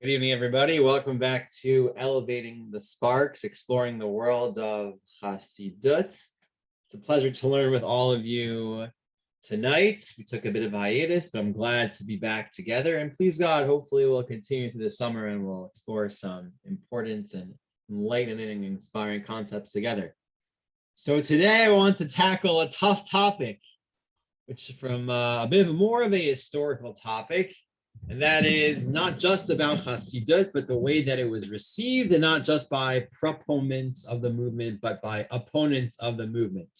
Good evening, everybody. Welcome back to Elevating the Sparks, exploring the world of Chassidut. It's a pleasure to learn with all of you tonight. We took a bit of a hiatus, but I'm glad to be back together. And please God, hopefully we'll continue through the summer and we'll explore some important and enlightening and inspiring concepts together. So today I want to tackle a tough topic, which from a bit of more of a historical topic. And that is not just about Chassidut, but the way that it was received, and not just by proponents of the movement, but by opponents of the movement.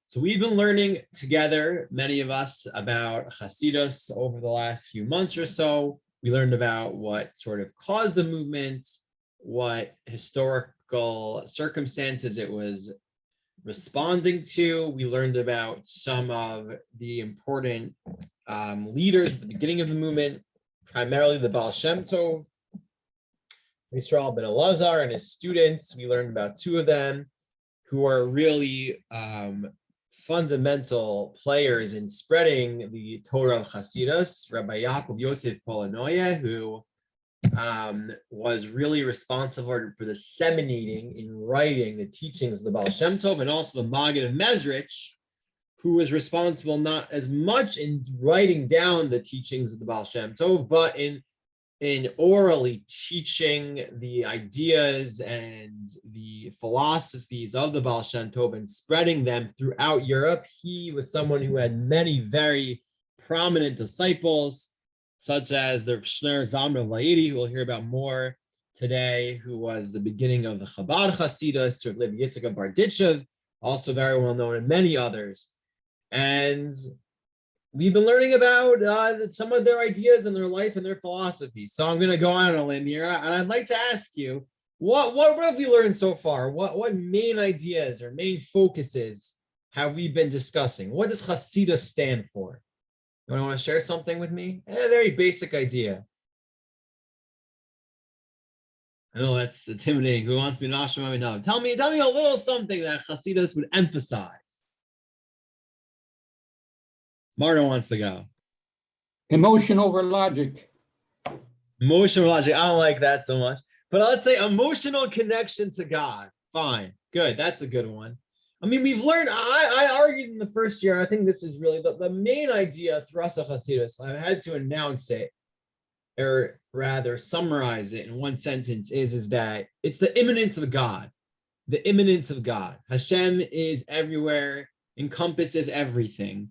So we've been learning together, many of us, about Chassidus over the last few months or so. We learned about what sort of caused the movement, what historical circumstances it was responding to. We learned about some of the important leaders at the beginning of the movement, primarily the Baal Shem Tov, Yisrael ben Elazar and his students. We learned about two of them who are really fundamental players in spreading the Torah of Chassidus, Rabbi Yaakov Yosef Polanoye, who was really responsible for disseminating in writing the teachings of the Baal Shem Tov, and also the Maggid of Mezrich, who was responsible not as much in writing down the teachings of the Baal Shem Tov, but in orally teaching the ideas and the philosophies of the Baal Shem Tov and spreading them throughout Europe. He was someone who had many very prominent disciples, such as the Shner Zalman of Laidi, who we'll hear about more today, who was the beginning of the Chabad Chassidus, or Rabbi Yitzchak of Barditchev, also very well known, and many others. And we've been learning about some of their ideas and their life and their philosophy. So I'm going to go on a limb here, and I'd like to ask you, what have we learned so far? What main ideas or main focuses have we been discussing? What does Chassidus stand for? You want to share something with me? A very basic idea. I know that's intimidating. Who wants me to know? Tell me a little something that Chassidus would emphasize. Martin wants to go. Emotion over logic. Emotional logic. I don't like that so much. But let's say emotional connection to God. Fine. Good. That's a good one. I mean, we've learned, I argued in the first year, and I think this is really the main idea, thrust of Chassidus. I had to announce it, or rather summarize it in one sentence, is that it's the immanence of God. The immanence of God. Hashem is everywhere, encompasses everything.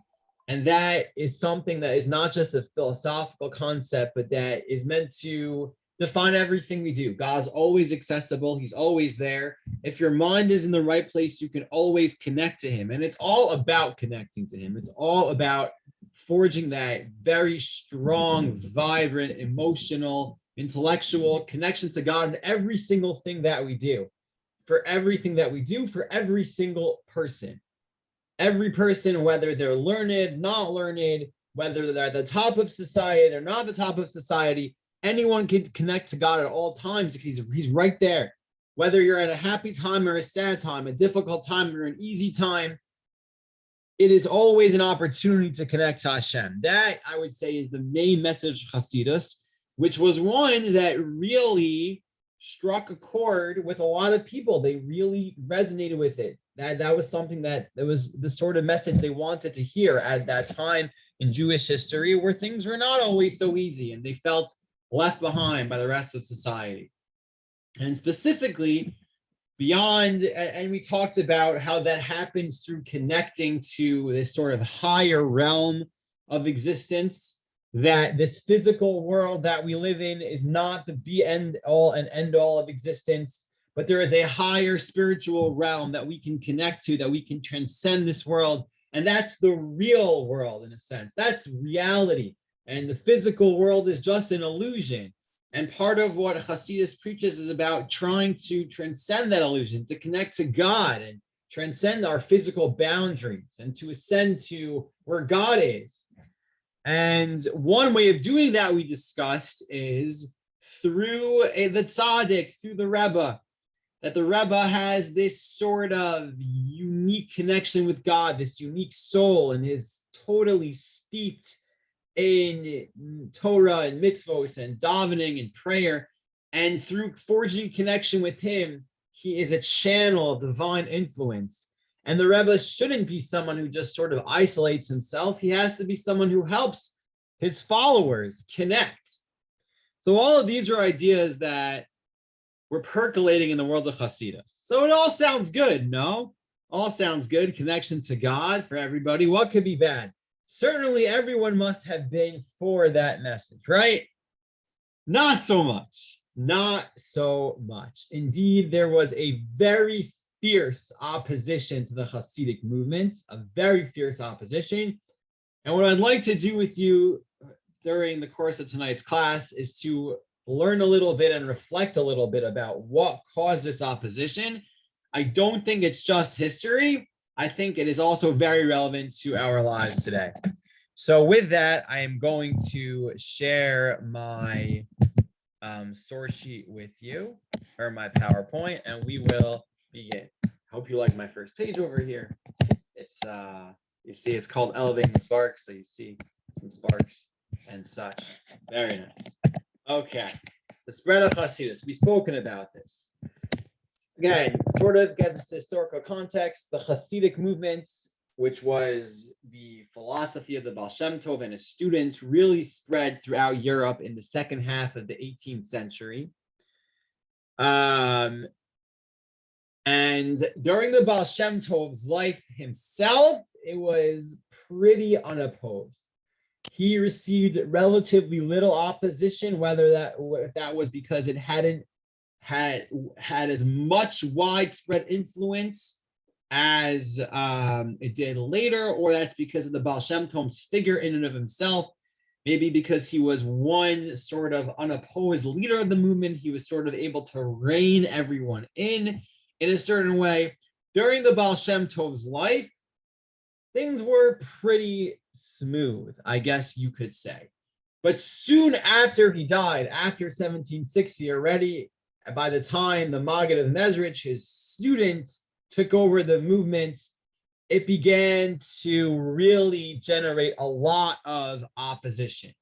And that is something that is not just a philosophical concept, but that is meant to define everything we do. God's always accessible. He's always there. If your mind is in the right place, you can always connect to him. And it's all about connecting to him. It's all about forging that very strong, vibrant, emotional, intellectual connection to God in every single thing that we do. For everything that we do, for every single person. Every person, whether they're learned, not learned, whether they're at the top of society, they're not the top of society, anyone can connect to God at all times because he's right there. Whether you're at a happy time or a sad time, a difficult time or an easy time, it is always an opportunity to connect to Hashem. That, I would say, is the main message of Chassidus, which was one that really struck a chord with a lot of people. They really resonated with it. That was something that was the sort of message they wanted to hear at that time in Jewish history, where things were not always so easy and they felt left behind by the rest of society. And specifically, beyond, and we talked about how that happens through connecting to this sort of higher realm of existence, that this physical world that we live in is not the be end all and end all of existence, but there is a higher spiritual realm that we can connect to, that we can transcend this world. And that's the real world, in a sense. That's reality. And the physical world is just an illusion. And part of what Chassidus preaches is about trying to transcend that illusion, to connect to God and transcend our physical boundaries and to ascend to where God is. And one way of doing that we discussed is through the tzaddik, through the Rebbe, that the Rebbe has this sort of unique connection with God, this unique soul, and is totally steeped in Torah and mitzvos and davening and prayer. And through forging connection with him, he is a channel of divine influence. And the Rebbe shouldn't be someone who just sort of isolates himself. He has to be someone who helps his followers connect. So all of these are ideas that were percolating in the world of Chassidus. So it all sounds good, no? All sounds good. Connection to God for everybody. What could be bad? Certainly everyone must have been for that message, right? Not so much. Not so much. Indeed, there was a very fierce opposition to the Hasidic movement, a very fierce opposition. And what I'd like to do with you during the course of tonight's class is to learn a little bit and reflect a little bit about what caused this opposition. I don't think it's just history. I think it is also very relevant to our lives today. So with that, I am going to share my source sheet with you, or my PowerPoint, and we will begin. Hope you like my first page over here. It's you see it's called Elevating the Sparks, so you see some sparks and such. Very nice. Okay, the spread of Chassidus. We've spoken about this. Again, sort of get this historical context. The Hasidic movement, which was the philosophy of the Baal Shem Tov and his students, really spread throughout Europe in the second half of the 18th century. And during the Baal Shem Tov's life himself, it was pretty unopposed. He received relatively little opposition, whether that was because it hadn't had as much widespread influence as it did later, or that's because of the Baal Shem Tov's figure in and of himself. Maybe because he was one sort of unopposed leader of the movement, he was sort of able to rein everyone in a certain way. During the Baal Shem Tov's life, things were pretty smooth, I guess you could say. But soon after he died, after 1760 already, by the time the Maggid of Mezrich, his student, took over the movement, it began to really generate a lot of opposition.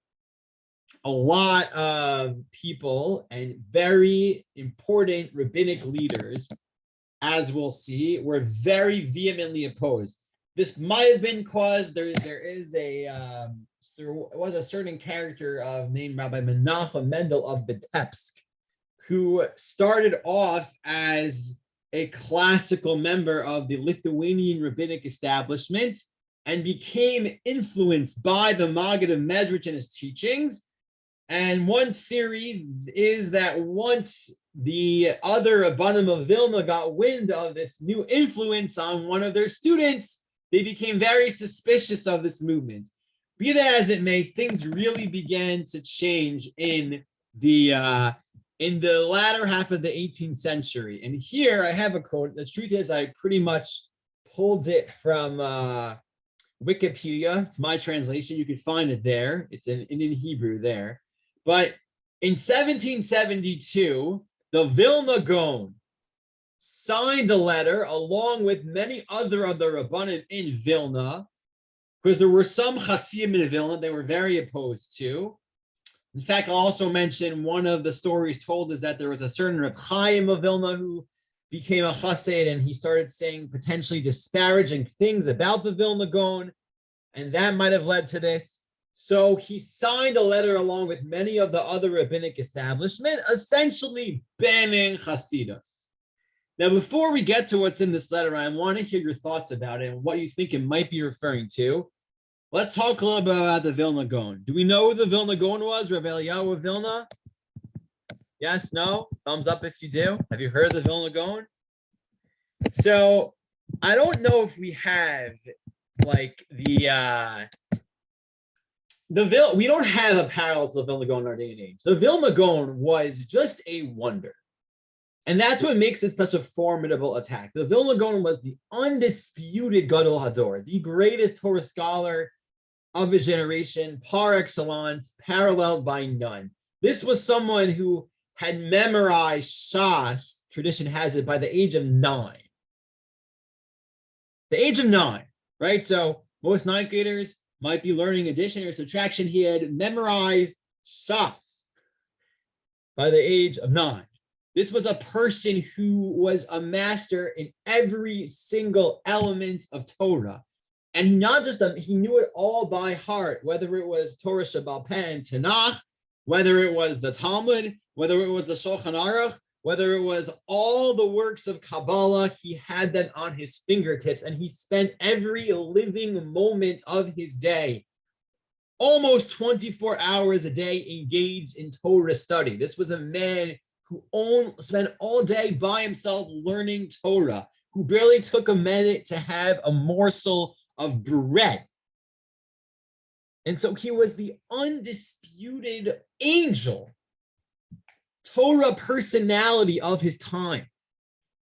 A lot of people and very important rabbinic leaders, as we'll see, were very vehemently opposed. This might have been caused, there was a certain character named Rabbi Menachem Mendel of Vitebsk, who started off as a classical member of the Lithuanian rabbinic establishment and became influenced by the Maggid of Mezrich and his teachings. And one theory is that once the other Rabbanim of Vilna got wind of this new influence on one of their students, they became very suspicious of this movement. Be that as it may, things really began to change in the latter half of the 18th century. And here I have a quote. The truth is I pretty much pulled it from Wikipedia. It's my translation. You can find it there. It's in Hebrew there. But in 1772, the Vilna Gaon signed a letter along with many other of the Rabbanim in Vilna, because there were some Hasidim in Vilna they were very opposed to. In fact, I'll also mention one of the stories told is that there was a certain Reb Chaim of Vilna who became a Chassid, and he started saying potentially disparaging things about the Vilna Gaon, and that might have led to this. So he signed a letter along with many of the other rabbinic establishment, essentially banning Chassidus. Now, before we get to what's in this letter, I want to hear your thoughts about it and what you think it might be referring to. Let's talk a little bit about the Vilna Gaon. Do we know who the Vilna Gaon was? Rabbi Eliyahu of Vilna? Yes, no? Thumbs up if you do. Have you heard of the Vilna Gaon? So I don't know if we have like we don't have a parallel to the Vilna Gaon in our day and age. The Vilna Gaon was just a wonder. And that's what makes it such a formidable attack. The Vilna Gaon was the undisputed Gadol Hador, the greatest Torah scholar of his generation, par excellence, paralleled by none. This was someone who had memorized Shas, tradition has it, by the age of 9. The age of 9, right? So most ninth graders, might be learning addition or subtraction. He had memorized Shas by the age of 9. This was a person who was a master in every single element of Torah. And he knew it all by heart, whether it was Torah Shebaal Peh and Tanakh, whether it was the Talmud, whether it was the Shulchan Aruch, whether it was all the works of Kabbalah, he had them on his fingertips, and he spent every living moment of his day, almost 24 hours a day, engaged in Torah study. This was a man who spent all day by himself learning Torah, who barely took a minute to have a morsel of bread. And so he was the undisputed angel, Torah personality of his time.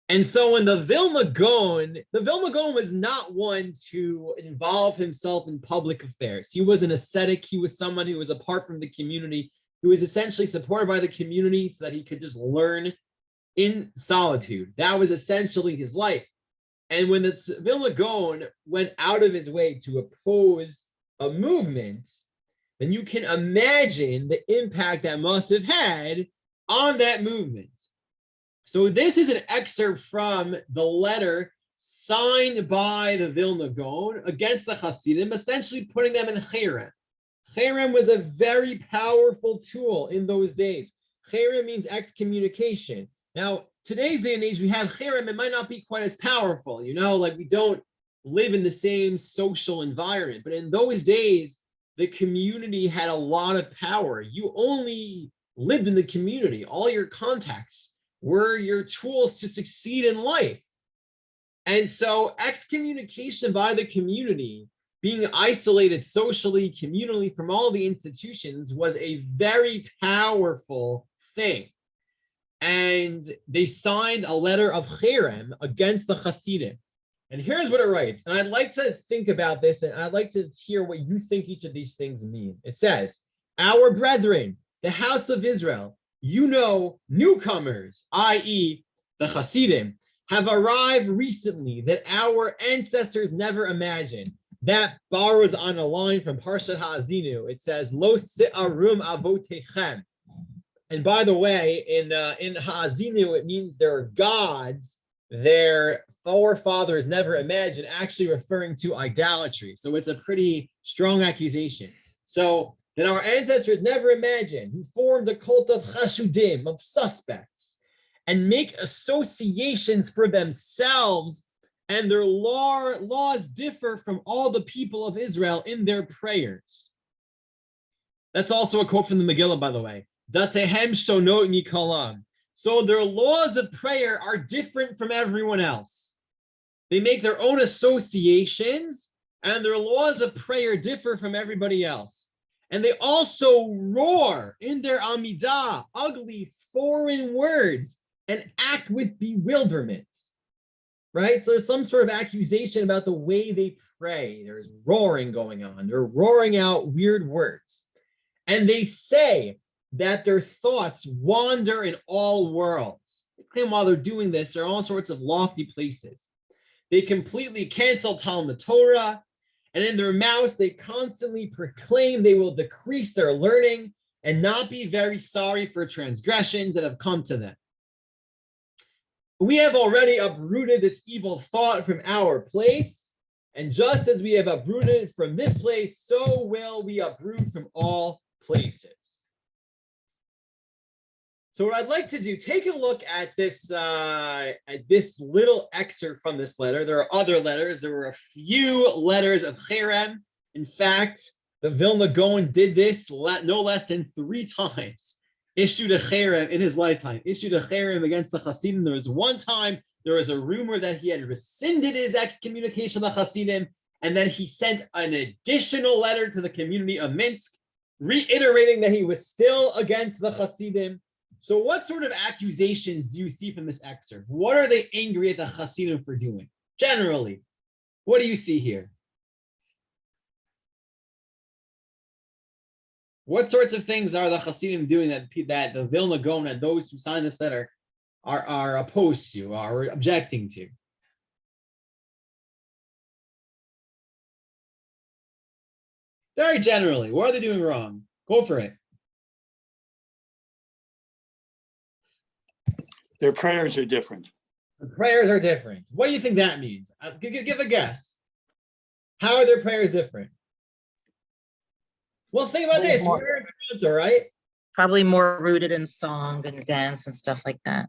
And so in the Vilna Gaon was not one to involve himself in public affairs. He was an ascetic. He was someone who was apart from the community, who was essentially supported by the community so that he could just learn in solitude. That was essentially his life. And when the Vilna Gaon went out of his way to oppose a movement, then you can imagine the impact that must have had on that movement. So this is an excerpt from the letter signed by the Vilna Gaon against the Hasidim, essentially putting them in cherem. Cherem was a very powerful tool in those days. Cherem means excommunication. Now, today's day and age, we have cherem, it might not be quite as powerful, like we don't live in the same social environment. But in those days, the community had a lot of power. You only lived in the community. All your contacts were your tools to succeed in life. And so excommunication by the community, being isolated socially, communally from all the institutions, was a very powerful thing. And they signed a letter of cherem against the Hasidim. And here's what it writes. And I'd like to think about this, and I'd like to hear what you think each of these things mean. It says, "Our brethren, the house of Israel, newcomers, i.e. the Hasidim, have arrived recently that our ancestors never imagined." That borrows on a line from Parshat Ha'azinu. It says, "Lo se'arum avotechem." And by the way, in Ha'azinu, it means their gods, their forefathers never imagined, actually referring to idolatry. So it's a pretty strong accusation. So that our ancestors never imagined, who formed a cult of chashudim, of suspects, and make associations for themselves, and their laws differ from all the people of Israel in their prayers. That's also a quote from the Megillah, by the way. Datehem shonot mikolam. So their laws of prayer are different from everyone else. They make their own associations, and their laws of prayer differ from everybody else. And they also roar in their amidah, ugly foreign words, and act with bewilderment. Right? So there's some sort of accusation about the way they pray. There's roaring going on. They're roaring out weird words. And they say that their thoughts wander in all worlds. They claim while they're doing this, they're all sorts of lofty places. They completely cancel Talmud Torah, and in their mouths, they constantly proclaim they will decrease their learning and not be very sorry for transgressions that have come to them. We have already uprooted this evil thought from our place, and just as we have uprooted it from this place, so will we uproot from all places. So what I'd like to do, take a look at this little excerpt from this letter. There are other letters. There were a few letters of cherem. In fact, the Vilna Gaon did this no less than 3 times. Issued a cherem in his lifetime. Issued a cherem against the Hasidim. There was one time there was a rumor that he had rescinded his excommunication of the Hasidim, and then he sent an additional letter to the community of Minsk, reiterating that he was still against the Hasidim. So what sort of accusations do you see from this excerpt? What are they angry at the Hasidim for doing? Generally, what do you see here? What sorts of things are the Hasidim doing that the Vilna Gaon and those who signed this letter are opposed to, are objecting to? Very generally, what are they doing wrong? Go for it. Their prayers are different. The prayers are different. What do you think that means? Give a guess. How are their prayers different? Well, think about this. We're in Toronto, right? Probably more rooted in song and dance and stuff like that.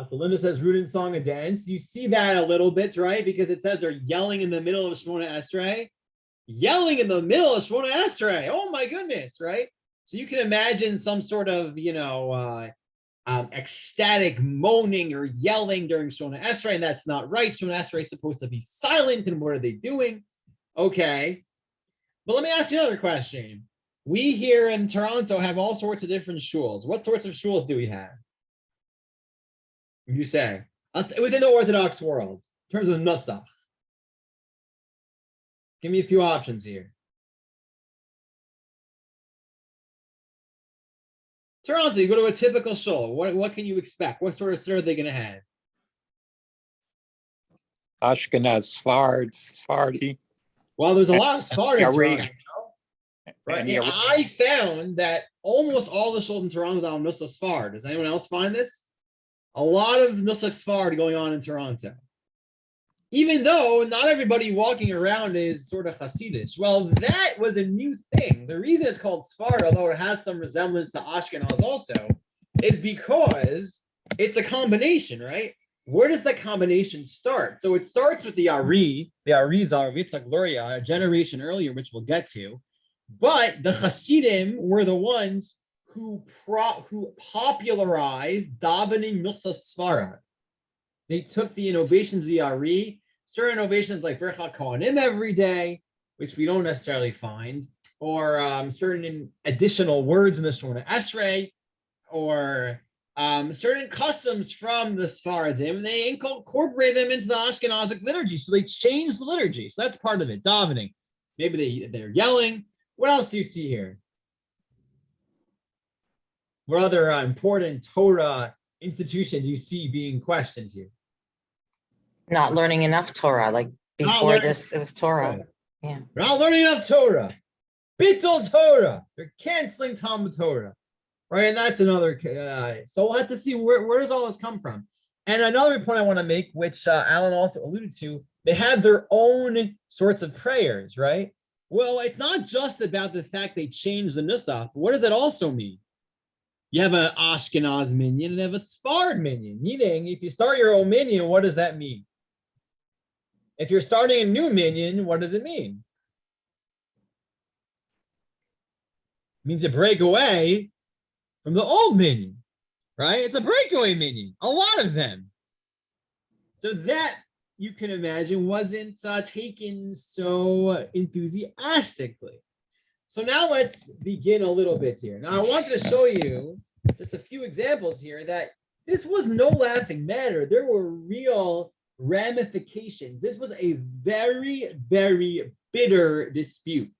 So Linda says rooted in song and dance. You see that a little bit, right? Because it says they're yelling in the middle of Shemona Esrei. Yelling in the middle of Shemona Esrei. Oh my goodness, right? So you can imagine some sort of, ecstatic moaning or yelling during Shemona Esrei, and that's not right. Shemona Esrei is supposed to be silent, and what are they doing? Okay. But let me ask you another question. We here in Toronto have all sorts of different shuls. What sorts of shuls do we have? You say within the Orthodox world, in terms of nusach. Give me a few options here. Toronto, you go to a typical shul. What can you expect? What sort of siddur are they going to have? Ashkenaz, Sephardi. Well, there's a lot of Sephardi in Shaarei. Toronto. Right. And I found that almost all the shuls in Toronto are on Nusach Sfard. Does anyone else find this? A lot of Nusach Sfard going on in Toronto. Even though not everybody walking around is sort of Chassidus. Well, that was a new thing. The reason it's called Sfard, although it has some resemblance to Ashkenaz also, is because it's a combination, right? Where does that combination start? So it starts with the Arizal, Yitzhak Luria, a generation earlier, which we'll get to. But the Hasidim were the ones who popularized davening Nusach Sfarad. They took the innovations of the Ari, certain innovations like Birchat Kohanim every day, which we don't necessarily find, or certain additional words in the Shemona Esrei, or certain customs from the Sfaradim. They incorporate them into the Ashkenazic liturgy, so they changed the liturgy. So that's part of it, davening. Maybe they're yelling. What else do you see here? What other important Torah institutions do you see being questioned here? Not learning enough Torah. Like before this, it was Torah. Right. Yeah. We're not learning enough Torah. Bittul Torah. They're canceling Talmud Torah. Right, and that's another. So we'll have to see where does all this come from. And another point I want to make, which Alan also alluded to, they have their own sorts of prayers, right? Well, it's not just about the fact they changed the nusach. What does it also mean? You have an Ashkenaz minyan and you have a Sfard minyan. Meaning, if you start your own minyan, what does that mean? If you're starting a new minyan, what does it mean? It means you break away from the old minyan, right? It's a breakaway minyan, a lot of them. So that, you can imagine, wasn't taken so enthusiastically. So now let's begin a little bit here. Now I wanted to show you just a few examples here that this was no laughing matter. There were real ramifications. This was a very, very bitter dispute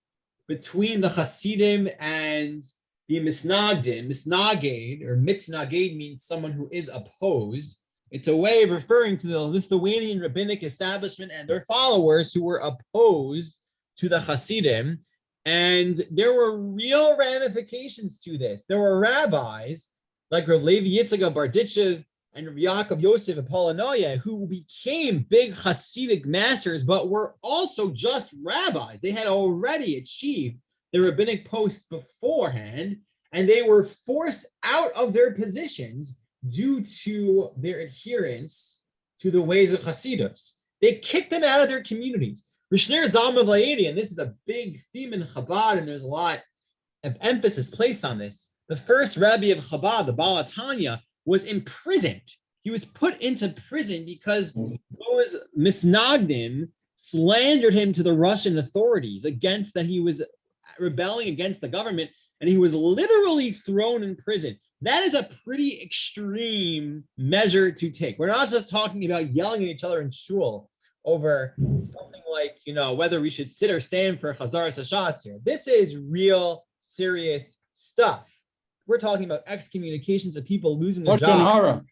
between the Hasidim and the Misnagdim. Misnagid, or Mitznagid, means someone who is opposed. It's a way of referring to the Lithuanian rabbinic establishment and their followers who were opposed to the Hasidim. And there were real ramifications to this. There were rabbis like Rav Levi Yitzchak Barditchev and Rav Yaakov Yosef Apollinoia who became big Hasidic masters, but were also just rabbis. They had already achieved the rabbinic posts beforehand, and they were forced out of their positions due to their adherence to the ways of Chassidus. They kicked them out of their communities. Rishner Zalman V'Layedi, and this is a big theme in Chabad, and there's a lot of emphasis placed on this. The first Rabbi of Chabad, the Baal Tanya, was imprisoned. He was put into prison because those Misnagdim slandered him to the Russian authorities against that he was rebelling against the government, and he was literally thrown in prison. That is a pretty extreme measure to take. We're not just talking about yelling at each other in shul over something like, whether we should sit or stand for Chazar Sashatz here. This is real serious stuff. We're talking about excommunications of people losing their jobs.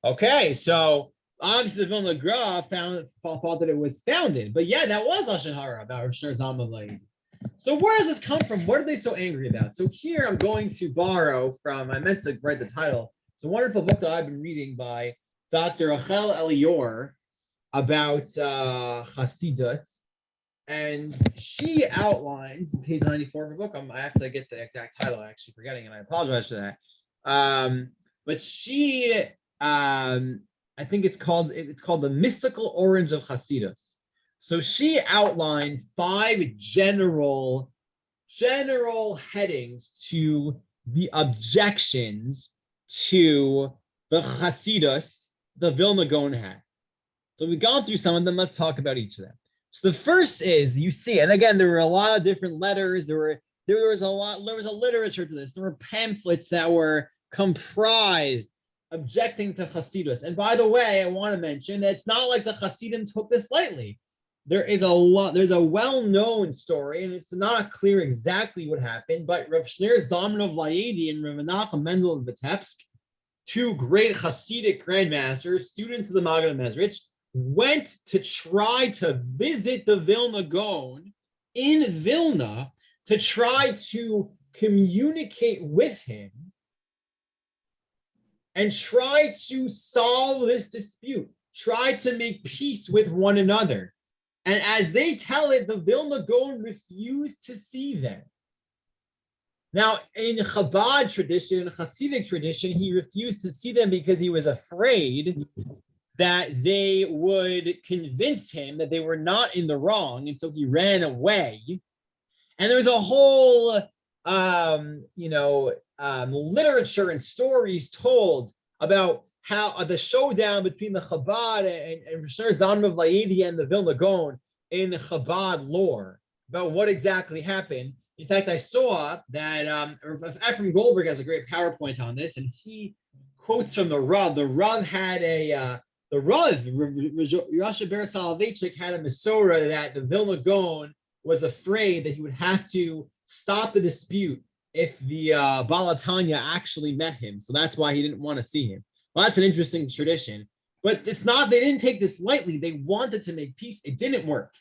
Okay, so obviously the Vilna Gaon thought that it was founded, but yeah, that was Lashon Hara about Rishner Zalman V'Layedi. So where does this come from? What are they so angry about? So here I'm going to borrow from, I meant to write the title. It's a wonderful book that I've been reading by Dr. Rachel Elior about Chassidut. And she outlines, page 94 of her book, I have to get the exact title, I'm actually forgetting, and I apologize for that. But she, I think it's called The Mystical Orange of Chassidus. So she outlined 5 general headings to the objections to the Chassidus the Vilna Gaon had. So we've gone through some of them. Let's talk about each of them. So the first is, you see, and again, there were a lot of different letters. There was a literature to this. There were pamphlets that were comprised objecting to Chassidus. And by the way, I want to mention that it's not like the Hasidim took this lightly. There's a well-known story, and it's not clear exactly what happened, but Rav Shner Zalman of Laedi and Rav Menachem Mendel of Vitebsk, 2 great Hasidic grandmasters, students of the Maggid of Mezrich, went to try to visit the Vilna Gaon in Vilna to try to communicate with him and try to solve this dispute, try to make peace with one another. And as they tell it, the Vilna Gaon refused to see them. Now, in Chabad tradition, in Hasidic tradition, he refused to see them because he was afraid that they would convince him that they were not in the wrong, and so he ran away. And there's a whole, literature and stories told about how the showdown between the Chabad and Rosh Zalman of Laedi and the Vilna Gaon in the Chabad lore, about what exactly happened. In fact, I saw that Ephraim Goldberg has a great PowerPoint on this, and he quotes from the Rav. The Rav had Rasha Ber Soloveitchik had a Masorah that the Vilna Gaon was afraid that he would have to stop the dispute if the Balatanya actually met him. So that's why he didn't want to see him. Well, that's an interesting tradition, but it's not, they didn't take this lightly. They wanted to make peace. It didn't work.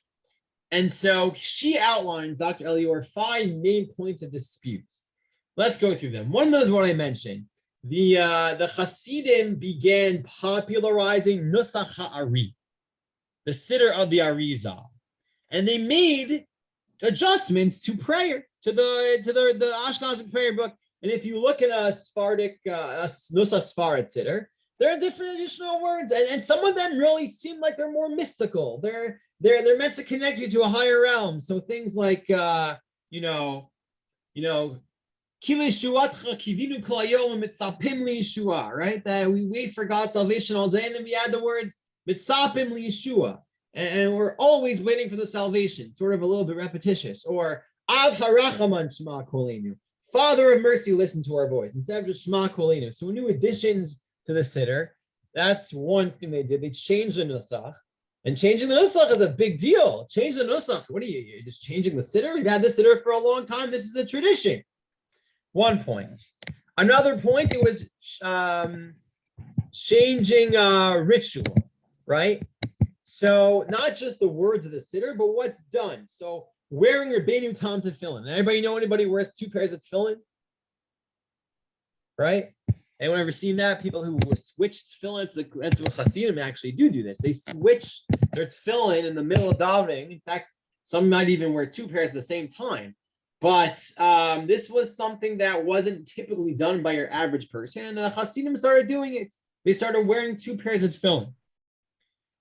And so she outlines, Dr. Elior, 5 main points of disputes. Let's go through them. One of those is what I mentioned. The Hasidim began popularizing Nusach HaAri, the Siddur of the Arizal. And they made adjustments to prayer, to the Ashkenazic prayer book. And if you look at a Sephardic, Nusach Sfarad Siddur, there are different additional words, and some of them really seem like they're more mystical. They're meant to connect you to a higher realm. So things like Ki le'yeshuatcha kivinu kol hayom mitzapim li'yeshua, right? That we wait for God's salvation all day, and then we add the words mitzapim li'yeshua, and we're always waiting for the salvation. Sort of a little bit repetitious. Or Av harachaman shema kolenu, Father of mercy, listen to our voice, instead of just shema kolenu. So new additions to the Siddur. That's one thing they did. They changed the Nusach. And changing the Nusach is a big deal. Change the Nusach. What are you're just changing the Siddur? We've had the Siddur for a long time. This is a tradition. One point. Another point, it was changing ritual, right? So not just the words of the Siddur, but what's done. So wearing your Beinu Tam tefillin. Anybody know anybody who wears 2 pairs of tefillin? Right? Anyone ever seen that? People who switch tefillin, that's what Hasidim actually do this. They switch their tefillin in the middle of davening. In fact, some might even wear 2 pairs at the same time. But this was something that wasn't typically done by your average person. And the Hasidim started doing it. They started wearing 2 pairs of tefillin.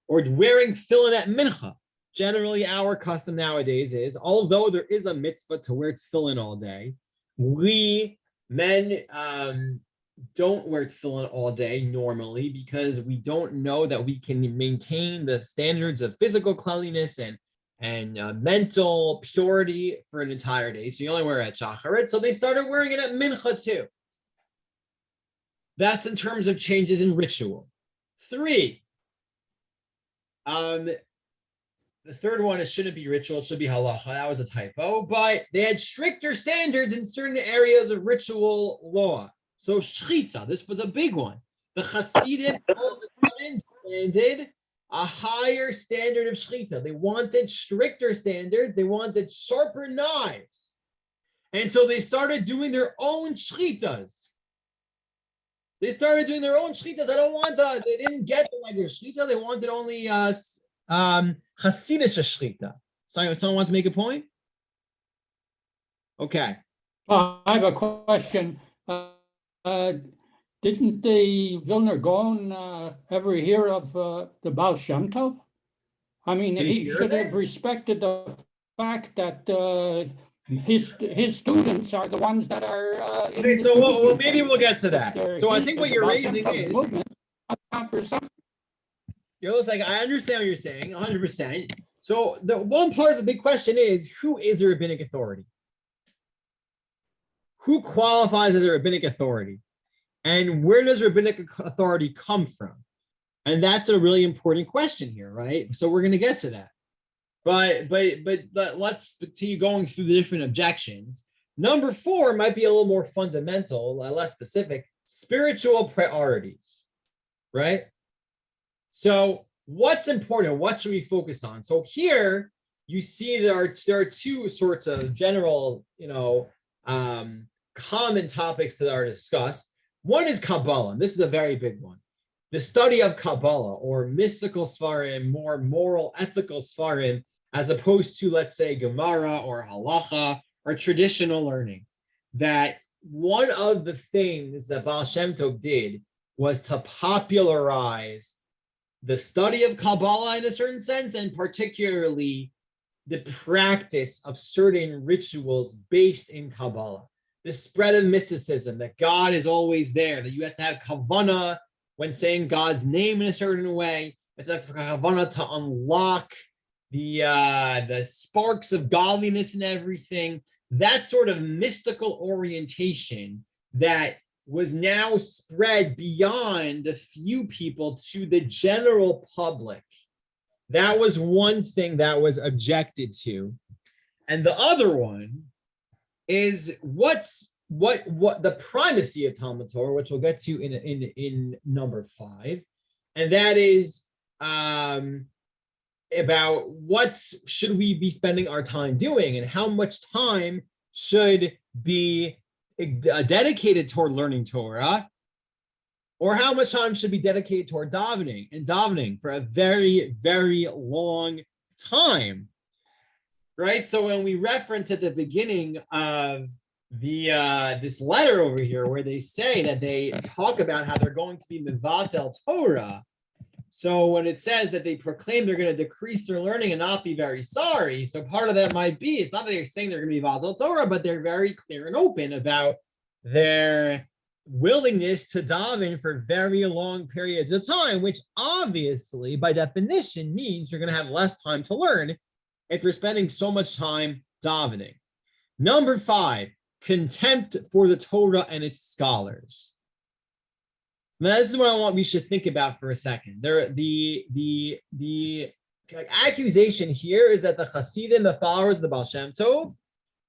Or wearing tefillin at mincha. Generally, our custom nowadays is, although there is a mitzvah to wear tefillin all day, we men don't wear tefillin all day normally because we don't know that we can maintain the standards of physical cleanliness and mental purity for an entire day. So you only wear it at Shaarei. So they started wearing it at mincha too. That's in terms of changes in ritual. 3. The third one, it shouldn't be ritual, it should be halacha. That was a typo. But they had stricter standards in certain areas of ritual law. So shchita, this was a big one. The Hasidim all of a sudden demanded a higher standard of shechita. They wanted stricter standards. They wanted sharper knives. And so they started doing their own shchitas. They didn't get the regular shechita. They wanted only Chassidus shechita. Someone want to make a point? Okay. I have a question. Didn't the Vilna Gaon ever hear of the Baal Shem Tov? I mean, Did he he hear should that? have respected the fact that his students are the ones that are in Okay, this so movement. maybe we'll get to If that. they're So I here, think what the you're Baal Shem raising Tov's is, movement, account for something. you're like, I understand what you're saying, 100%. So the one part of the big question is, who is a rabbinic authority? Who qualifies as a rabbinic authority? And where does rabbinic authority come from? And that's a really important question here, right? So we're going to get to that. But let's continue going through the different objections. Number 4 might be a little more fundamental, less specific, spiritual priorities, right? So what's important? What should we focus on? So here you see there are 2 sorts of general, common topics that are discussed. One is Kabbalah. This is a very big one. The study of Kabbalah, or mystical Sfarim, more moral, ethical Sfarim, as opposed to, let's say, Gemara or Halacha or traditional learning. That one of the things that Baal Shem Tov did was to popularize the study of Kabbalah in a certain sense, and particularly the practice of certain rituals based in Kabbalah. The spread of mysticism, that God is always there, that you have to have kavanah when saying God's name in a certain way. It's a kavanah to unlock the sparks of godliness and everything. That sort of mystical orientation that was now spread beyond a few people to the general public. That was one thing that was objected to. And the other one is what the primacy of Talmud Torah, which we'll get to in number 5, and that is about what should we be spending our time doing, and how much time should be dedicated toward learning Torah, or how much time should be dedicated toward davening for a very, very long time. Right. So when we reference at the beginning of this letter over here, where they say that they talk about how they're going to be mevatel Torah. So when it says that they proclaim they're going to decrease their learning and not be very sorry, so part of that might be, it's not that they're saying they're going to be mevatel Torah, but they're very clear and open about their willingness to daven for very long periods of time, which obviously by definition means you're going to have less time to learn if you're spending so much time davening. Number 5, contempt for the Torah and its scholars. Now, this is what I want we should think about for a second. The accusation here is that the Hasidim, the followers of the Baal Shem Tov,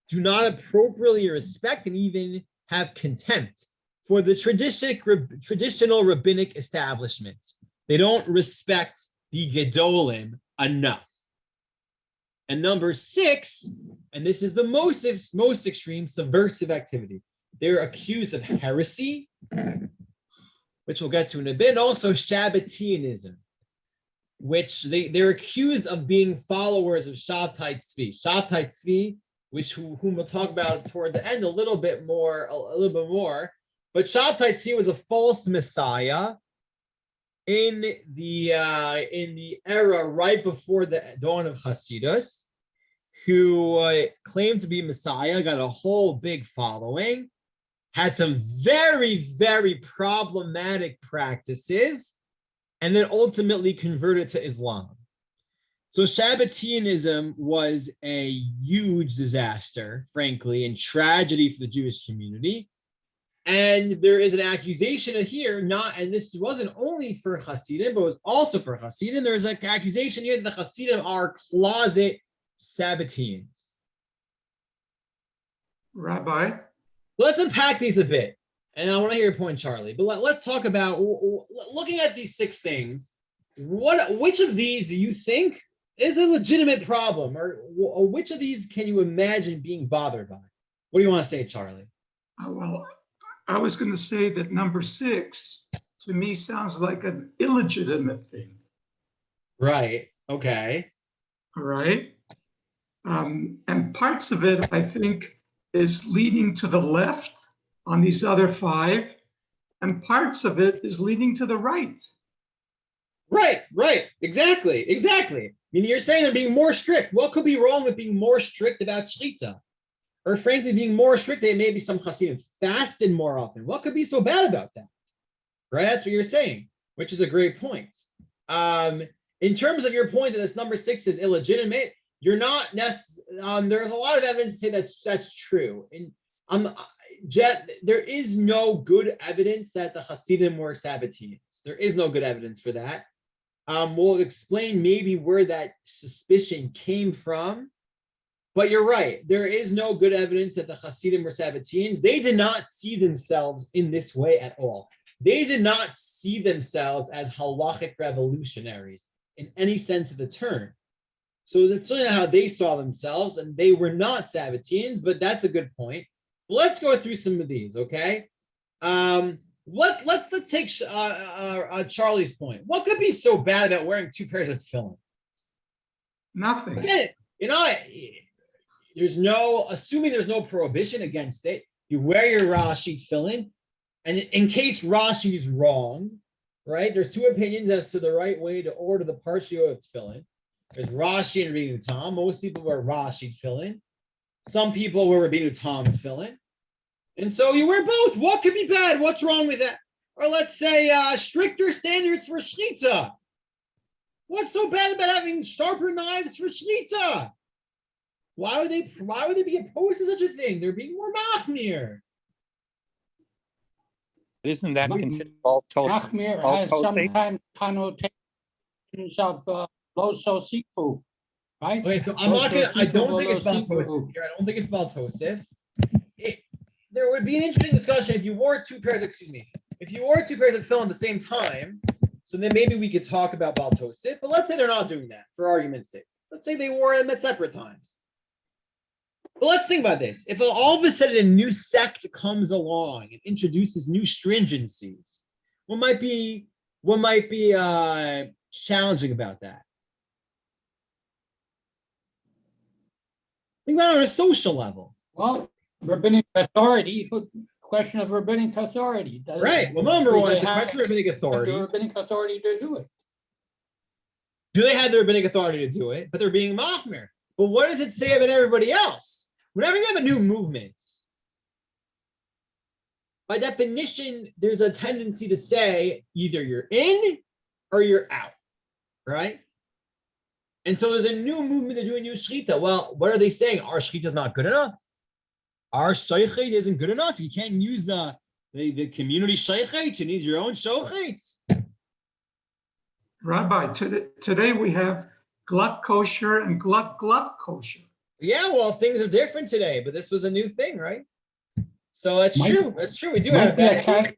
do not appropriately respect and even have contempt for the traditional rabbinic establishments. They don't respect the Gedolim enough. And number 6, and this is the most extreme, subversive activity. They're accused of heresy, which we'll get to in a bit, and also Shabbatianism, which they're accused of being followers of Shabtai Tzvi. Shabtai Tzvi, whom we'll talk about toward the end a little bit more. But Shabtai Tzvi was a false messiah in the era right before the dawn of Chassidus, who claimed to be Messiah, got a whole big following, had some very, very problematic practices, and then ultimately converted to Islam. So Shabbatianism was a huge disaster, frankly, and tragedy for the Jewish community. And there is an accusation here, and this wasn't only for Hasidim, but it was also for Hasidim. There's an accusation here that the Hasidim are closet Sabbateans. Rabbi? Let's unpack these a bit. And I want to hear your point, Charlie. But let's talk about, looking at these 6 things, which of these do you think is a legitimate problem, or which of these can you imagine being bothered by? What do you want to say, Charlie? Well, I was going to say that number 6 to me sounds like an illegitimate thing. Right. Okay. All right. And parts of it, I think, is leading to the left on these other 5, and parts of it is leading to the right. Right. Exactly. I mean, you're saying they're being more strict. What could be wrong with being more strict about Shlita? Or frankly, being more strict, they maybe some Hasidim fasted more often. What could be so bad about that? Right? That's what you're saying, which is a great point. In terms of your point that this number 6 is illegitimate, you're not necessarily, there's a lot of evidence to say that's true. And Jet, there is no good evidence that the Hasidim were Sabbateans. There is no good evidence for that. We'll explain maybe where that suspicion came from. But you're right. There is no good evidence that the Hasidim were Sabbateans. They did not see themselves in this way at all. They did not see themselves as halachic revolutionaries in any sense of the term. So that's really not how they saw themselves, and they were not Sabbateans, but that's a good point. Let's go through some of these, okay? Let's take Charlie's point. What could be so bad about wearing 2 pairs of tefillin? Nothing. Again, assuming there's no prohibition against it, you wear your Rashi tefillin, and in case Rashi is wrong, right? There's 2 opinions as to the right way to order the partial of tefillin. There's Rashi and Rabbeinu Tam. Most people wear Rashi tefillin. Some people wear Rabbeinu Tam tefillin. And so you wear both. What could be bad? What's wrong with that? Or let's say stricter standards for Shlita. What's so bad about having sharper knives for Shlita? Why would they be opposed to such a thing? They're being more machmir. Isn't that considered baltos? Machmir has sometimes connotations of loso sifu, right? Okay, so I don't think it's baltosif here. I don't think it's baltosif. There would be an interesting discussion if you wore 2 pairs, of tefillin at the same time, so then maybe we could talk about baltosif, but let's say they're not doing that for argument's sake. Let's say they wore them at separate times. But let's think about this. If all of a sudden a new sect comes along and introduces new stringencies, what might be challenging about that? Think about it on a social level. Well, rabbinic authority, question of rabbinic authority. Right. Well, number one, it's a question of rabbinic authority. The rabbinic authority to do it. Do they have the rabbinic authority to do it? But they're being machmir. But what does it say about everybody else? Whenever you have a new movement, by definition, there's a tendency to say either you're in or you're out, right? And so there's a new movement, they're doing new shechita. Well, what are they saying? Our shechita is not good enough. Our shochet isn't good enough. You can't use the community shochet. You need your own shochets. Rabbi, today we have glut kosher and glut kosher. Yeah, well, things are different today, but this was a new thing, right? So that's true. That's true. We do have that.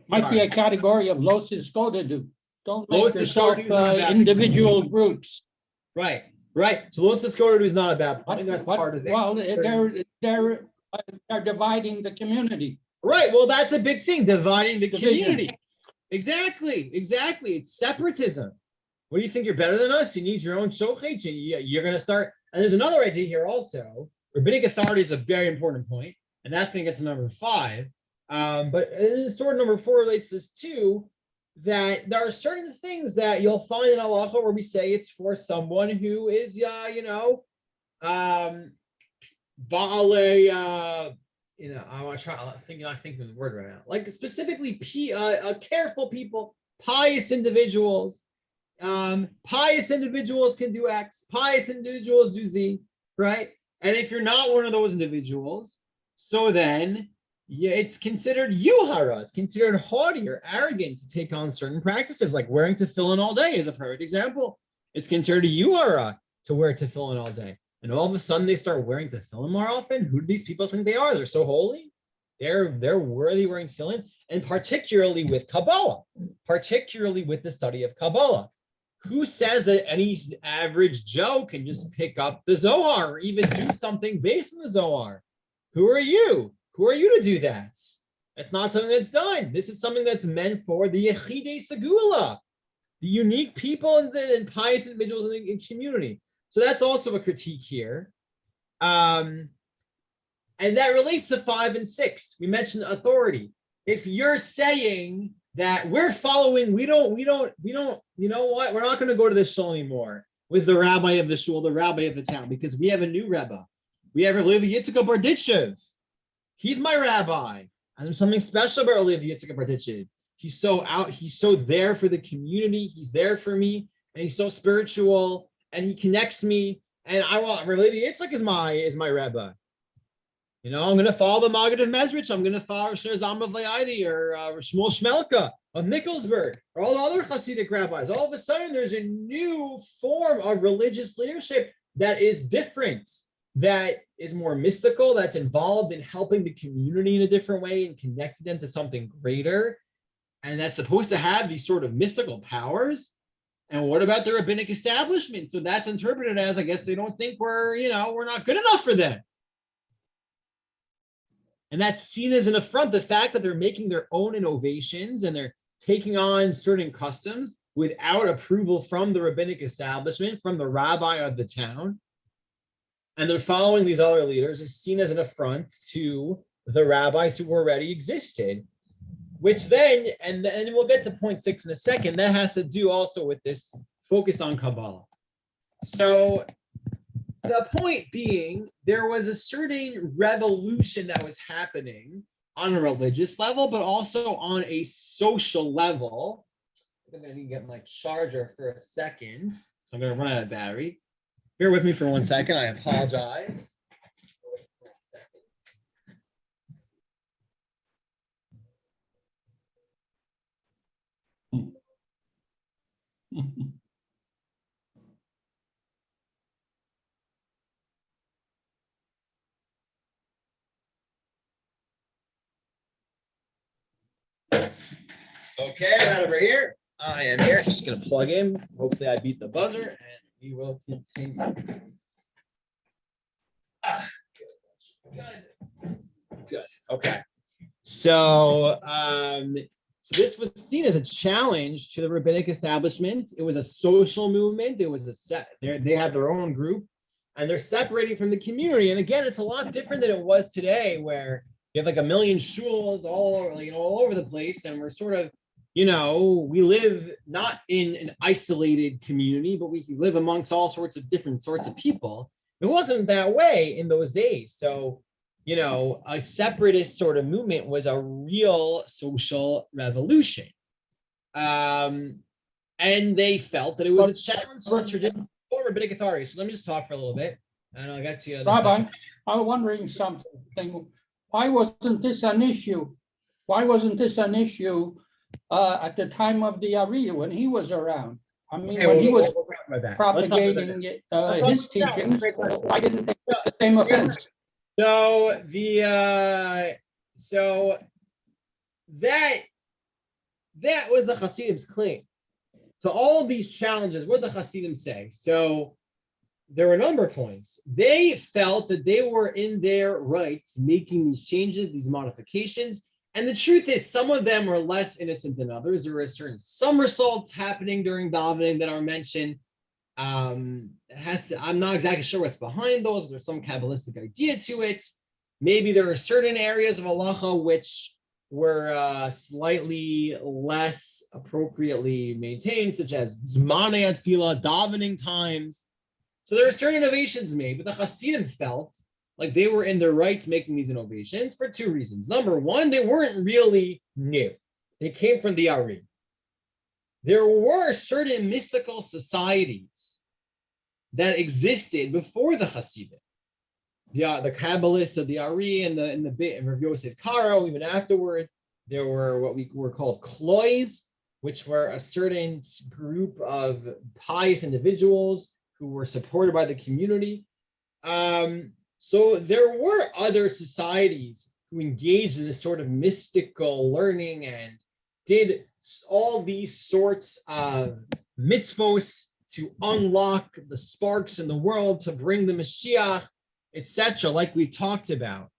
Might be a category of losis do. Don't make Losis yourself individual groups. Right. So losis do is not a bad point. That's part of it. Well, they're dividing the community. Right. Well, that's a big thing, dividing the community. Exactly. It's separatism. What do you think? You're better than us? You need your own shochet. You're going to start. And there's another idea here also. Rabbinic authority is a very important point, and that's going to get to number 5. But sort of number 4 relates to this too, that there are certain things that you'll find in halacha where we say it's for someone who is, baale, I think of the word right now. Like specifically, careful people, pious individuals. Pious individuals can do X, pious individuals do Z, right? And if you're not one of those individuals, so then it's considered yuhara, it's considered haughty or arrogant to take on certain practices, like wearing tefillin all day is a perfect example. It's considered a yuhara to wear tefillin all day. And all of a sudden they start wearing tefillin more often. Who do these people think they are? They're so holy. They're worthy wearing tefillin, and particularly with Kabbalah, particularly with the study of Kabbalah. Who says that any average Joe can just pick up the Zohar or even do something based on the Zohar? Who are you? Who are you to do that? That's not something that's done. This is something that's meant for the Yechidei Segula, the unique people and pious individuals in the community. So that's also a critique here. And that relates to 5 and 6. We mentioned authority. If you're saying that we're following, we don't, you know what? We're not going to go to the shul anymore with the rabbi of the shul, the rabbi of the town, because we have a new rabbi. We have Rabbi Yitzchak Barditchev. He's my rabbi. And there's something special about Rabbi Yitzchak Barditchev. He's so there for the community. He's there for me, and he's so spiritual, and he connects me. And I want Rabbi Yitzchak is my rabbi. You know, I'm going to follow the Maggid of Mezrich. I'm going to follow Rosh Zalman of Leidi or Shmuel Shmelka of Nikolsburg or all the other Hasidic rabbis. All of a sudden, there's a new form of religious leadership that is different, that is more mystical, that's involved in helping the community in a different way and connecting them to something greater. And that's supposed to have these sort of mystical powers. And what about the rabbinic establishment? So that's interpreted as, I guess they don't think we're not good enough for them. And that's seen as an affront, the fact that they're making their own innovations and they're taking on certain customs without approval from the rabbinic establishment, from the rabbi of the town. And they're following these other leaders is seen as an affront to the rabbis who already existed, which then, and we'll get to point 6 in a second, that has to do also with this focus on Kabbalah. So the point being, there was a certain revolution that was happening on a religious level, but also on a social level. I'm going to need to get my charger for a second, so I'm going to run out of battery. Bear with me for 1 second. I apologize. Okay, right over here. I am here. Just going to plug in. Hopefully, I beat the buzzer, and we will continue. Good. Okay. So this was seen as a challenge to the rabbinic establishment. It was a social movement. It was they have their own group, and they're separating from the community. And again, it's a lot different than it was today, where you have like a million shuls all over the place, and we're sort of, we live not in an isolated community, but we live amongst all sorts of different sorts of people. It wasn't that way in those days. So, a separatist sort of movement was a real social revolution. And they felt that it was a challenge to traditional rabbinic authority. So let me just talk for a little bit, and I'll get to you. Rabbi, I'm wondering something. Why wasn't this an issue? At the time of the Ari, when he was around? I mean, when he was propagating his teachings, why didn't they take the same offense? So that was the Chasidim's claim. So all of these challenges, what did the Hasidim say? So there were a number of points. They felt that they were in their rights making these changes, these modifications. And the truth is, some of them were less innocent than others. There were certain somersaults happening during davening that are mentioned. I'm not exactly sure what's behind those. There's some Kabbalistic idea to it. Maybe there are certain areas of halacha which were slightly less appropriately maintained, such as zmanei tefillah, davening times. So there are certain innovations made, but the Hasidim felt like they were in their rights making these innovations for 2 reasons. Number one, they weren't really new. They came from the Ari. There were certain mystical societies that existed before the Hasidim. The Kabbalists of the Ari and the Rav Yosef Karo, even afterward, there were what were called klois, which were a certain group of pious individuals who were supported by the community. So there were other societies who engaged in this sort of mystical learning and did all these sorts of mitzvos to unlock the sparks in the world, to bring the Mashiach, etc., like we've talked about.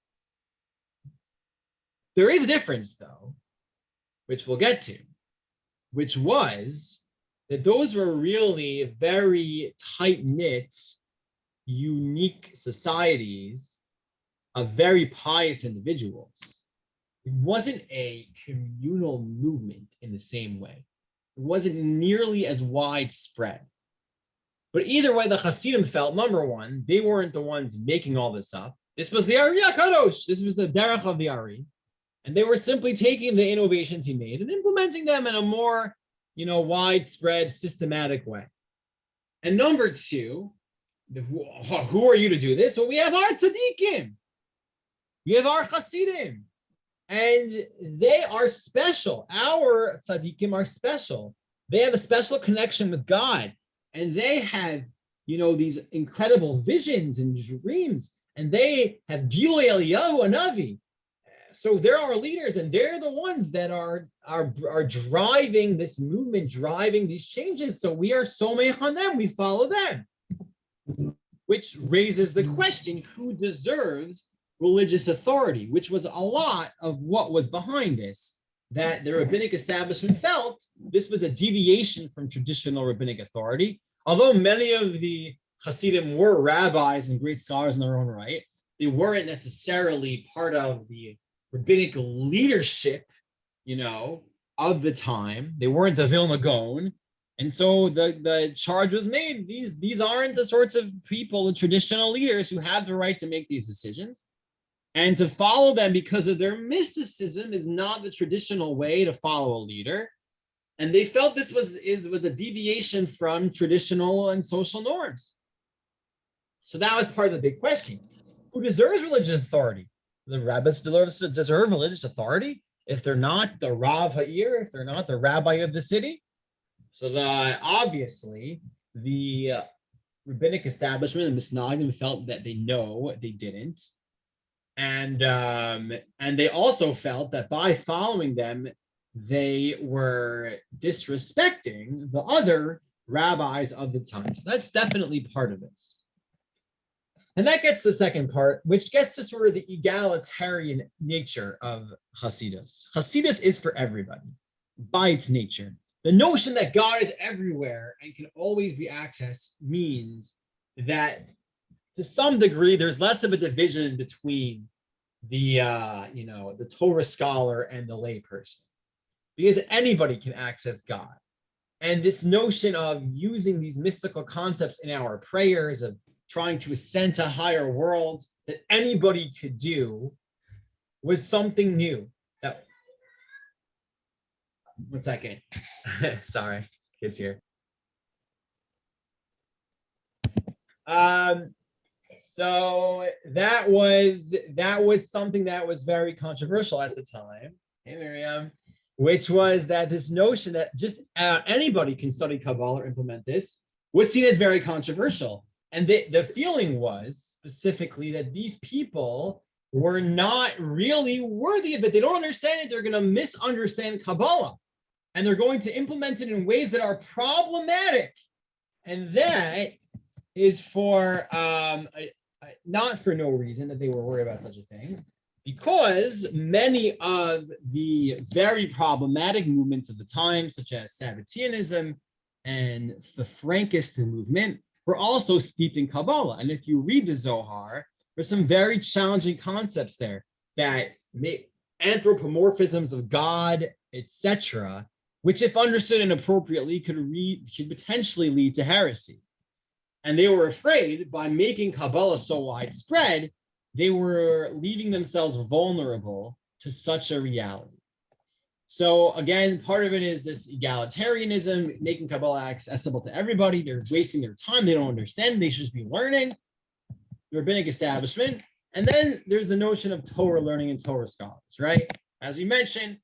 There is a difference, though, which we'll get to, which was that those were really very tight-knit, unique societies of very pious individuals. It wasn't a communal movement in the same way. It wasn't nearly as widespread. But either way, the Hasidim felt, number one, they weren't the ones making all this up. This was the Ari HaKadosh. This was the derech of the Ari. And they were simply taking the innovations he made and implementing them in a more, widespread, systematic way. And number two, who are you to do this? Well, we have our tzaddikim. We have our Hasidim. And they are special. Our tzaddikim are special. They have a special connection with God. And they have, these incredible visions and dreams. And they have Gilui Eliyahu Hanavi. So they're our leaders, and they're the ones that are driving this movement, driving these changes. So we are Somei on them. We follow them. Which raises the question, who deserves religious authority, which was a lot of what was behind this, that the rabbinic establishment felt this was a deviation from traditional rabbinic authority. Although many of the Hasidim were rabbis and great scholars in their own right, they weren't necessarily part of the rabbinic leadership, of the time. They weren't the Vilna Gaon. And so the charge was made, these aren't the sorts of people, the traditional leaders who have the right to make these decisions. And to follow them because of their mysticism is not the traditional way to follow a leader. And they felt this was a deviation from traditional and social norms. So that was part of the big question. Who deserves religious authority? The rabbis deserve religious authority if they're not the Rav Ha'ir, if they're not the rabbi of the city. So obviously the rabbinic establishment and Misnagdim felt that they didn't. And they also felt that by following them, they were disrespecting the other rabbis of the time. So that's definitely part of this. And that gets to the second part, which gets to sort of the egalitarian nature of Chassidus. Chassidus is for everybody by its nature. The notion that God is everywhere and can always be accessed means that to some degree, there's less of a division between the Torah scholar and the layperson, because anybody can access God. And this notion of using these mystical concepts in our prayers, of trying to ascend to higher worlds that anybody could do, was something new. One second. Sorry, kids here. So that was something that was very controversial at the time. Hey, Miriam. Which was that this notion that just anybody can study Kabbalah or implement this was seen as very controversial. And the feeling was specifically that these people were not really worthy of it. They don't understand it. They're going to misunderstand Kabbalah. And they're going to implement it in ways that are problematic. And that is for not for no reason that they were worried about such a thing, because many of the very problematic movements of the time, such as Sabbateanism and the Frankist movement, were also steeped in Kabbalah. And if you read the Zohar, there's some very challenging concepts there that make anthropomorphisms of God, etc., which, if understood inappropriately, could potentially lead to heresy. And they were afraid by making Kabbalah so widespread, they were leaving themselves vulnerable to such a reality. So again, part of it is this egalitarianism, making Kabbalah accessible to everybody. They're wasting their time. They don't understand. They should just be learning. The rabbinic establishment. And then there's the notion of Torah learning and Torah scholars, right? As you mentioned,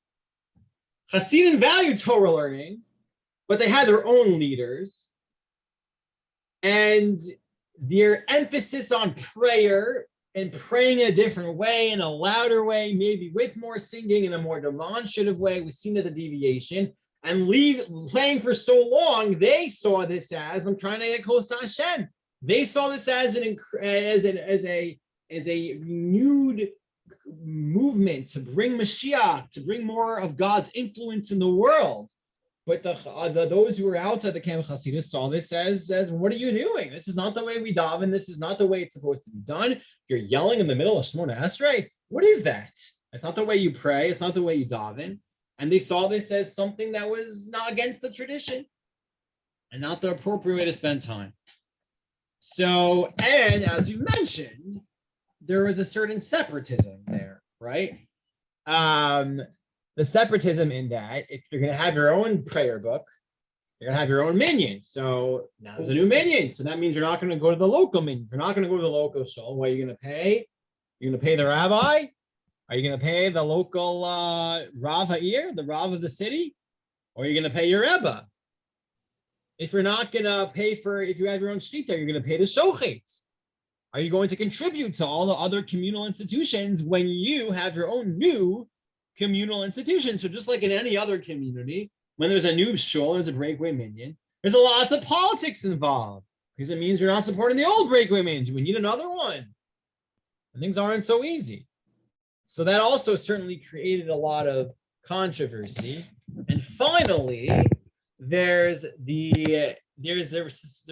Hasidim valued Torah learning, but they had their own leaders. And their emphasis on prayer and praying in a different way, in a louder way, maybe with more singing in a more demonstrative way, was seen as a deviation. And playing for so long, they saw this as, I'm trying to get close to Hashem. They saw this as a renewed movement to bring Mashiach, to bring more of God's influence in the world. But those who were outside the camp of Chassidus saw this as what are you doing? This is not the way we daven. This is not the way it's supposed to be done. You're yelling in the middle of Shemona Esrei. What is that? It's not the way you pray. It's not the way you daven. And they saw this as something that was not against the tradition and not the appropriate way to spend time. So, and as you mentioned, there was a certain separatism there, right? The separatism in that if you're going to have your own prayer book, you're going to have your own minion. So now there's a new minion. So that means you're not going to go to the local minion. You're not going to go to the local shul. What are you going to pay? You're going to pay the rabbi? Are you going to pay the local Rav Ha'ir, the Rav of the city? Or are you going to pay your Rebbe? If you're not going to pay if you have your own shlita, you're going to pay the shochet. Are you going to contribute to all the other communal institutions when you have your own new communal institution? So just like in any other community, when there's a new shul, there's a breakaway minion, there's a lot of politics involved because it means you're not supporting the old breakaway minion. We need another one. And things aren't so easy. So that also certainly created a lot of controversy. And finally, there's the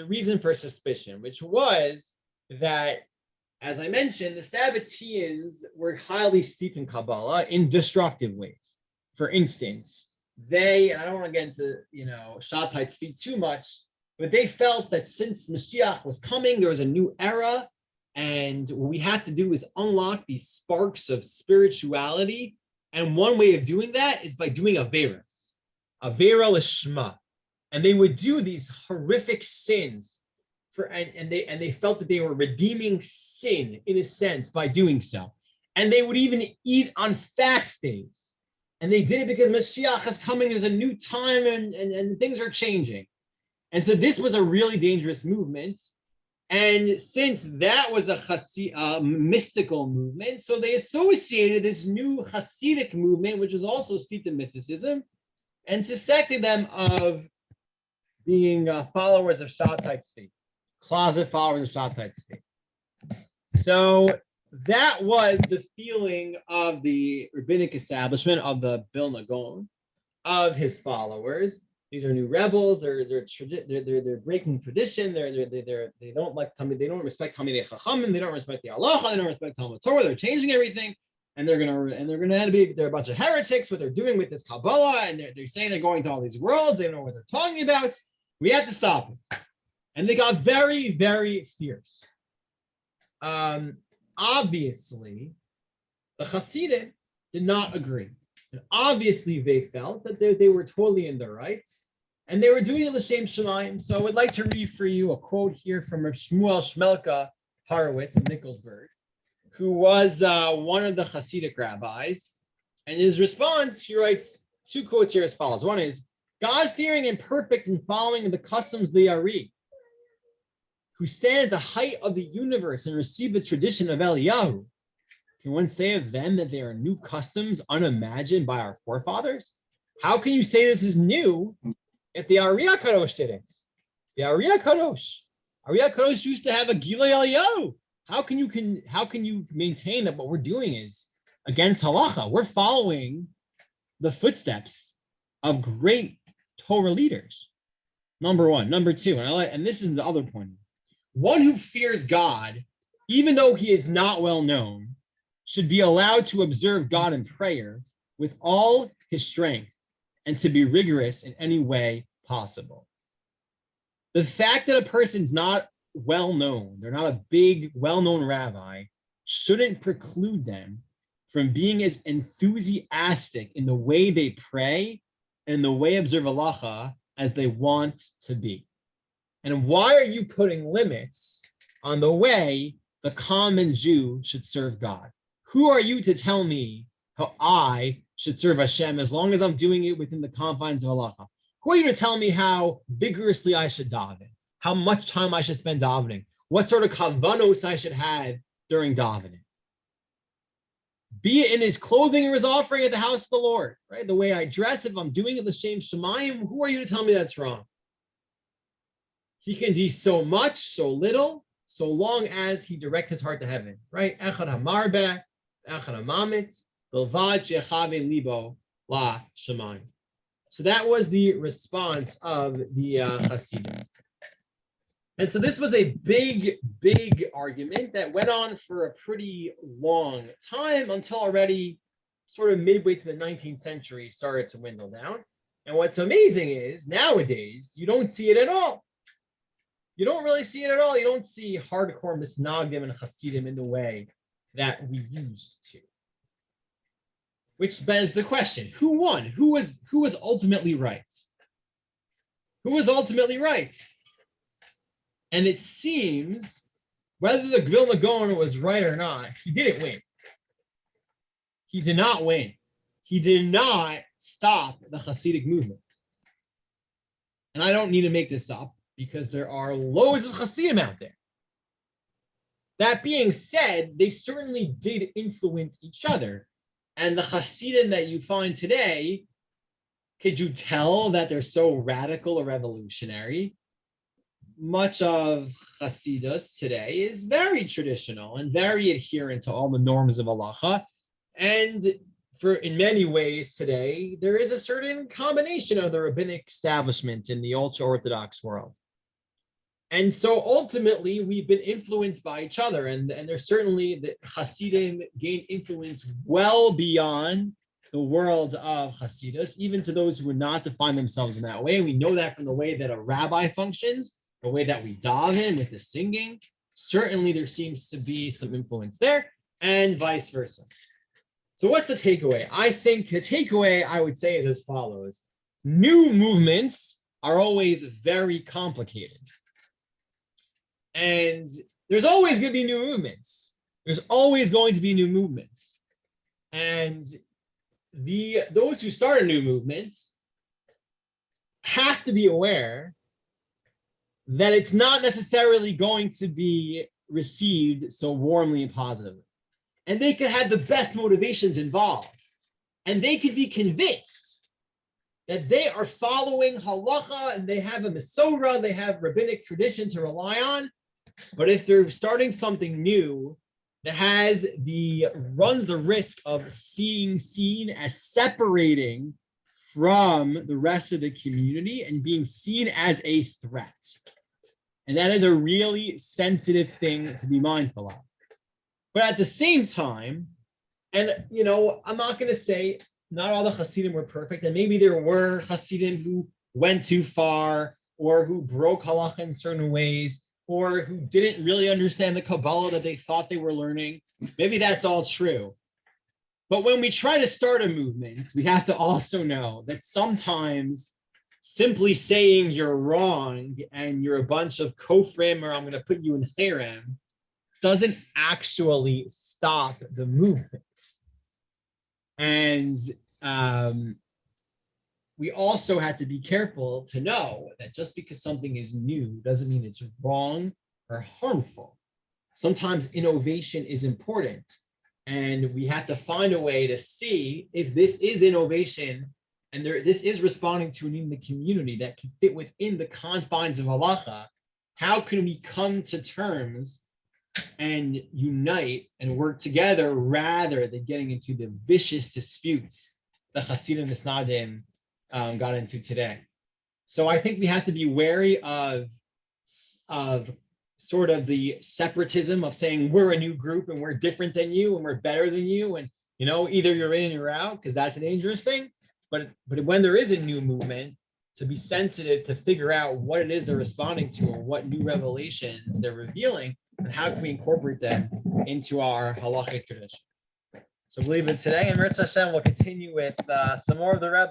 reason for suspicion, which was that, as I mentioned, the Sabbateans were highly steeped in Kabbalah in destructive ways. For instance, I don't want to get into, Shabtai Tzvi too much, but they felt that since Mashiach was coming, there was a new era, and what we had to do is unlock these sparks of spirituality. And one way of doing that is by doing Averas, Avera Lishma. And they would do these horrific sins and they felt that they were redeeming sin in a sense by doing so. And they would even eat on fast days. And they did it because Mashiach is coming, there's a new time and things are changing. And so this was a really dangerous movement. And since that was a mystical movement, so they associated this new Hasidic movement, which is also steeped in mysticism, and suspected them of being followers of Shabtai Tzvi, closet followers of Shabtai Tzvi. So that was the feeling of the rabbinic establishment of the Vilna Gaon, of his followers. These are new rebels. They're breaking tradition. They don't like Talmidei. They don't respect Talmidei Chachamim. They don't respect the Halacha. They don't respect Talmud Torah. They're they're a bunch of heretics. What they're doing with this Kabbalah, and they're saying they're going to all these worlds. They don't know what they're talking about. We have to stop it. And they got very, very fierce. Obviously, the Hasidim did not agree. And obviously, they felt that they were totally in their rights, and they were doing it l'shem Shomayim. So I would like to read for you a quote here from Shmuel Shmelka Horowitz of Nicholsburg, who was one of the Hasidic rabbis. And in his response, he writes two quotes here as follows. One is, God-fearing and perfect in following the customs of the Ari, who stand at the height of the universe and receive the tradition of Eliyahu. Can one say of them that they are new customs unimagined by our forefathers? How can you say this is new if the Ari HaKadosh didn't? The Ari HaKadosh used to have a Gilei Eliyahu. How can you maintain that what we're doing is against halacha? We're following the footsteps of great Torah leaders. Number one. Number two, and this is the other point. One who fears God, even though he is not well known, should be allowed to observe God in prayer with all his strength and to be rigorous in any way possible. The fact that a person's not well known, they're not a big, well-known rabbi, shouldn't preclude them from being as enthusiastic in the way they pray and the way observe halacha as they want to be. And why are you putting limits on the way the common Jew should serve God? Who are you to tell me how I should serve Hashem as long as I'm doing it within the confines of halacha? Who are you to tell me how vigorously I should daven? How much time I should spend davening? What sort of kavanos I should have during davening. Be it in his clothing or his offering at the house of the Lord, right? The way I dress, if I'm doing it l'shem Shomayim, who are you to tell me that's wrong? He can do so much, so little, so long as he direct his heart to heaven, right? Echad hamarbeh, echad hamamit, bilvad shechave libo la Shomayim. So that was the response of the Chassidus. And so this was a big, big argument that went on for a pretty long time until already sort of midway to the 19th century started to dwindle down. And what's amazing is nowadays, you don't see it at all. You don't really see it at all. You don't see hardcore misnagdim and Hasidim in the way that we used to. Which begs the question, who won? Who was ultimately right? Who was ultimately right? And it seems, whether the Vilna Gaon was right or not, he didn't win. He did not win. He did not stop the Hasidic movement. And I don't need to make this up because there are loads of Hasidim out there. That being said, they certainly did influence each other. And the Hasidim that you find today, could you tell that they're so radical or revolutionary? Much of Chassidus today is very traditional and very adherent to all the norms of halacha. And in many ways today, there is a certain combination of the rabbinic establishment in the ultra-Orthodox world. And so ultimately, we've been influenced by each other. And there's certainly the Hasidim gained influence well beyond the world of Chassidus, even to those who would not define themselves in that way. And we know that from the way that a rabbi functions, the way that we daven with the singing. Certainly there seems to be some influence there, and vice versa. So what's the takeaway? I think the takeaway I would say is as follows. New movements are always very complicated. And there's always going to be new movements. There's always going to be new movements. And those who start a new movement have to be aware that it's not necessarily going to be received so warmly and positively. And they could have the best motivations involved. And they could be convinced that they are following halacha and they have a Masorah, they have rabbinic tradition to rely on. But if they're starting something new that runs the risk of being seen as separating from the rest of the community and being seen as a threat. And that is a really sensitive thing to be mindful of. But at the same time, and I'm not going to say not all the Hasidim were perfect, and maybe there were Hasidim who went too far, or who broke halacha in certain ways, or who didn't really understand the Kabbalah that they thought they were learning. Maybe that's all true. But when we try to start a movement, we have to also know that sometimes simply saying you're wrong and you're a bunch of kofrim, or I'm going to put you in cherem, doesn't actually stop the movement. And we also have to be careful to know that just because something is new doesn't mean it's wrong or harmful. Sometimes innovation is important, and we have to find a way to see if this is innovation and this is responding to a need in the community that can fit within the confines of halacha. How can we come to terms and unite and work together rather than getting into the vicious disputes that Hasidim Misnadim got into today? So I think we have to be wary of sort of the separatism of saying we're a new group and we're different than you and we're better than you, and either you're in or you're out, because that's a dangerous thing. But when there is a new movement, to be sensitive to figure out what it is they're responding to and what new revelations they're revealing, and how can we incorporate them into our halachic tradition. So we'll leave it today, and Ritz Hashem will continue with some more of the Rabbi.